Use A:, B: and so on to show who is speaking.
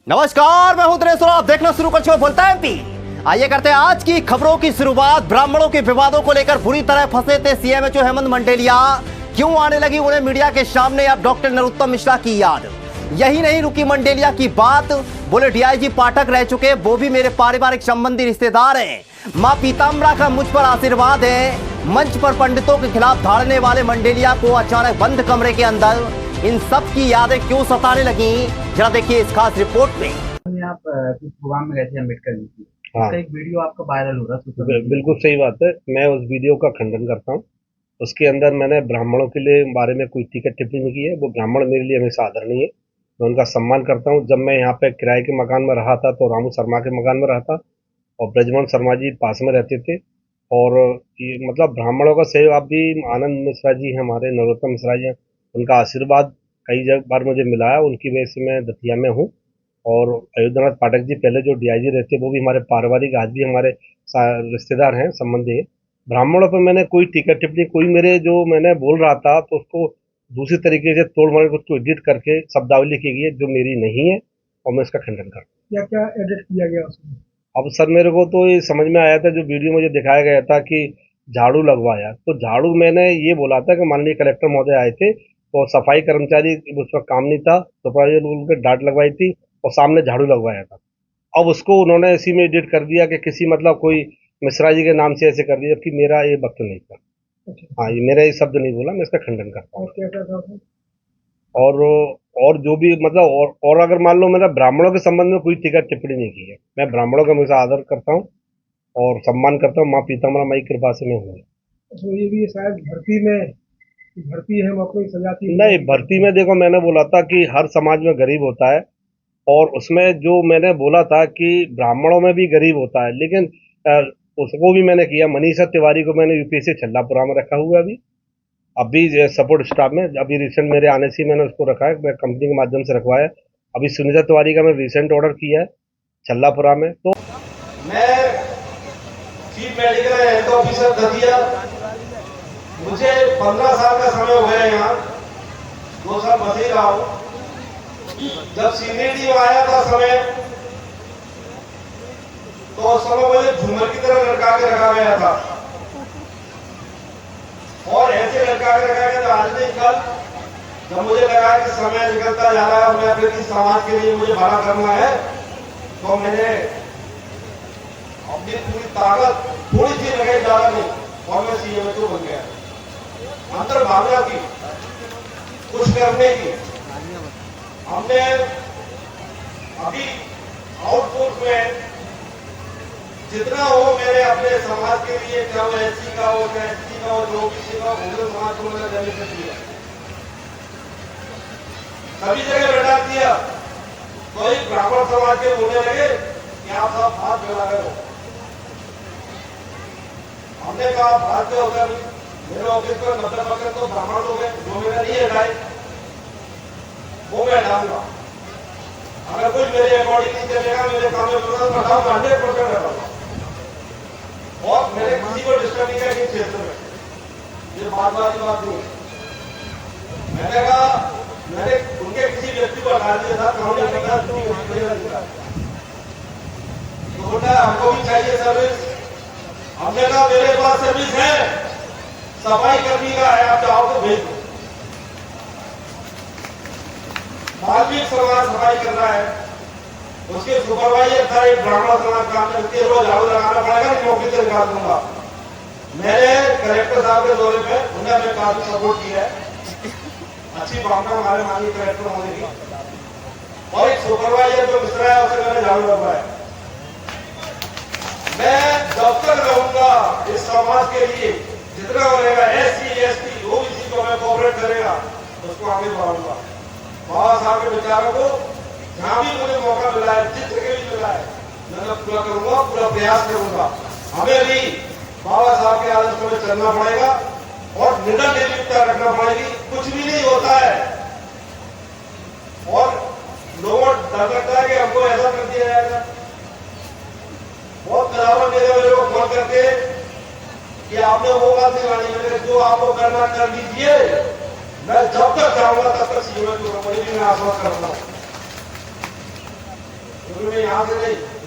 A: नमस्कार, मैं हूं दिनेश और आप देखना शुरू कर बोलता है एमपी। आइए करते हैं आज की खबरों की शुरुआत। ब्राह्मणों के विवादों को लेकर बुरी तरह फंसे थे सीएमएचओ हेमंत मंडेलिया। क्यों आने लगी उन्हें मीडिया के सामने अब डॉक्टर नरोत्तम मिश्रा की याद। यही नहीं रुकी मंडेलिया की बात, बोले डीआईजी पाठक रह चुके वो भी मेरे पारिवारिक संबंधी रिश्तेदार हैं। मां पीताम्बरा का मुझ पर आशीर्वाद है। मंच पर पंडितों के खिलाफ धाड़ने वाले मंडेलिया को अचानक बंद कमरे के अंदर इन सब की यादें क्यों सताने लगी, जरा देखिए इस खास रिपोर्ट में।
B: आप किस प्रोग्राम में गए थे अम्बेडकर जी की?
C: हाँ,
B: एक वीडियो आपका वायरल हो रहा है।
C: बिल्कुल सही बात है। मैं उस वीडियो का खंडन करता हूँ। उसके अंदर मैंने ब्राह्मणों के लिए बारे में कोई टीका टिप्पणी नहीं की है। वो ब्राह्मण मेरे लिए हमेशा आदरणीय है, मैं उनका सम्मान करता हूँ। जब मैं यहाँ पे किराए के मकान में रहा था तो रामू शर्मा के मकान में रहा था और ब्रजमोहन शर्मा जी पास में रहते थे। और ये मतलब ब्राह्मणों का सहयोग आप भी, आनंद मिश्रा जी हैं हमारे, नरोत्तम मिश्रा जी हैं, उनका आशीर्वाद कई बार मुझे मिला है। उनकी वजह से मैं दतिया में हूँ। और अयोध्यानाथ पाठक जी पहले जो डीआईजी रहते वो भी हमारे पारिवारिक, आज भी हमारे रिश्तेदार हैं, संबंधी हैं। ब्राह्मणों पर मैंने कोई टीका टिप्पणी, कोई मेरे जो मैंने बोल रहा था तो उसको दूसरी तरीके से तोड़ मरोड़ उसको एडिट करके शब्दावली की गई है जो मेरी नहीं है, और मैं इसका खंडन करता हूँ।
B: क्या क्या एडिट किया गया उसमें?
C: अब सर मेरे को तो ये समझ में आया था, जो वीडियो मुझे दिखाया गया था कि झाड़ू लगवाया, तो झाड़ू मैंने ये बोला था कि माननीय कलेक्टर महोदय आए थे तो सफाई कर्मचारी उस पर काम नहीं था, सुपरवाइजर बोल के डांट लगवाई थी और सामने झाड़ू लगवाया था। अब उसको उन्होंने इसी में एडिट कर दिया कि किसी मतलब कोई मिश्रा जी के नाम से ऐसे कर दिया, जबकि मेरा ये वक्त नहीं था। हाँ, ये मेरा ये शब्द नहीं बोला, मैं इसका खंडन करता हूँ।
B: और क्या क्या था उसमें?
C: और जो भी मतलब और अगर मान लो मेरा ब्राह्मणों के संबंध में कोई टीका टिप्पणी नहीं की है। मैं ब्राह्मणों का हमेशा आदर करता हूँ और सम्मान करता हूँ। माँ पीताम्बरा माई की कृपा से मैं हूँ।
B: तो ये भी शायद भर्ती है, हम अपनी सजाती
C: नहीं, भर्ती में देखो मैंने बोला था कि हर समाज में गरीब होता है, और उसमें जो मैंने बोला था कि ब्राह्मणों में भी गरीब होता है, लेकिन उसको भी मैंने किया। मनीषा तिवारी को मैंने यूपीएससी छल्लापुरा में रखा हुआ है अभी सपोर्ट स्टाफ में। अभी रिसेंट मेरे आने से मैंने उसको रखा है, मैं कंपनी के माध्यम से रखवाया। अभी सुनीता तिवारी का मैं रिसेंट ऑर्डर किया है छल्लापुरा में। तो
D: मैं chief medical health officer Datia, मुझे 15 साल का समय हो गया यहाँ, 2 साल बस ही रहा हूँ। जब सीनियरिटी में आया था समय, तो उस समय मुझे झूमर की तरह लड़का के रखा गया था, और ऐसे लड़का के रखा गया था आज नहीं कल। जब मुझे लगा कि समय निकलता जा रहा है, मैं फिर इस समाज के लिए मुझे भला करना है, तो मैंने अपनी पूरी ताकत थोड़ी सी लगाई, ज्यादा नहीं, और मैं सीएमएचओ बन गया। अंतर भावना की, कुछ करने की। हमने अभी आउटपुट में जितना हो मैंने अपने समाज के लिए, क्या वो एससी का हो, क्या एसटी का हो, जो ओबीसी का हो, मुस्लिम समाज को मैंने बेनिफिट दिया, सभी जगह बैठा दिया। तो एक ब्राह्मण समाज के बोलने लगे कि आप सब हाथ मिला रहे हो। हमने कहा बात क्या होगा, मेरे ऑफिस पर 90% तो ब्राह्मण लोग हैं, जो मैंने नहीं हटाए वो मैं हटाऊंगा। अगर कोई मेरे अकॉर्डिंग नहीं चलेगा, मेरे काम में प्रोसेस हटाऊंगा, 100% हटाऊंगा। और मैंने किसी को डिस्टर्ब नहीं किया क्षेत्र में, ये बात नहीं है। मैंने कहा मैंने उनके किसी व्यक्ति को हटा दिया था, हमने कहा तो हमको भी चाहिए सर्विस। हमने कहा मेरे पास सर्विस है, सफाई कर्मी का है, आप चाहो तो भेज दो। मालवीय समाज सफाई कर रहा है, उसके सुपरवाइजर था एक ब्राह्मण समाज का, उसके रोज झाड़ू लगाना पड़ेगा, मौके से निकाल दूंगा। मैंने कलेक्टर साहब के दौरे पे उन्हें हमें काफी सपोर्ट किया है, अच्छी भावना हमारे माननीय कलेक्टर होने की। और एक सुपरवाइजर जो मिश्रा है उसे मैंने झाड़ू लगवाया। मैं जब तक रहूंगा इस समाज के लिए, जितना बनेगा एससी एसटी ओबीसी को मैं कोऑपरेट करेगा, उसको आगे बढ़ाऊंगा। बाबा साहब के विचारों को जहां भी मुझे मौका मिला है, जिस जगह भी मिला है, मैं पूरा करूंगा, पूरा प्रयास करूंगा। हमें भी बाबा साहब के आदर्शों में चलना पड़ेगा और निडर निर्लिप्तता रखना पड़ेगी। कुछ भी नहीं होता है और लोगों डर लगता है कि हमको ऐसा कर दिया जाएगा। बहुत बराबर मेरे को फोन करके कि आपने वो बात सिखानी, मैंने जो आपको करना कर लीजिए, मैं जब तक चाहूंगा तब तक सीएमएचओ को मैं आश्वस्त करता हूं। क्योंकि मैं यहाँ से नहीं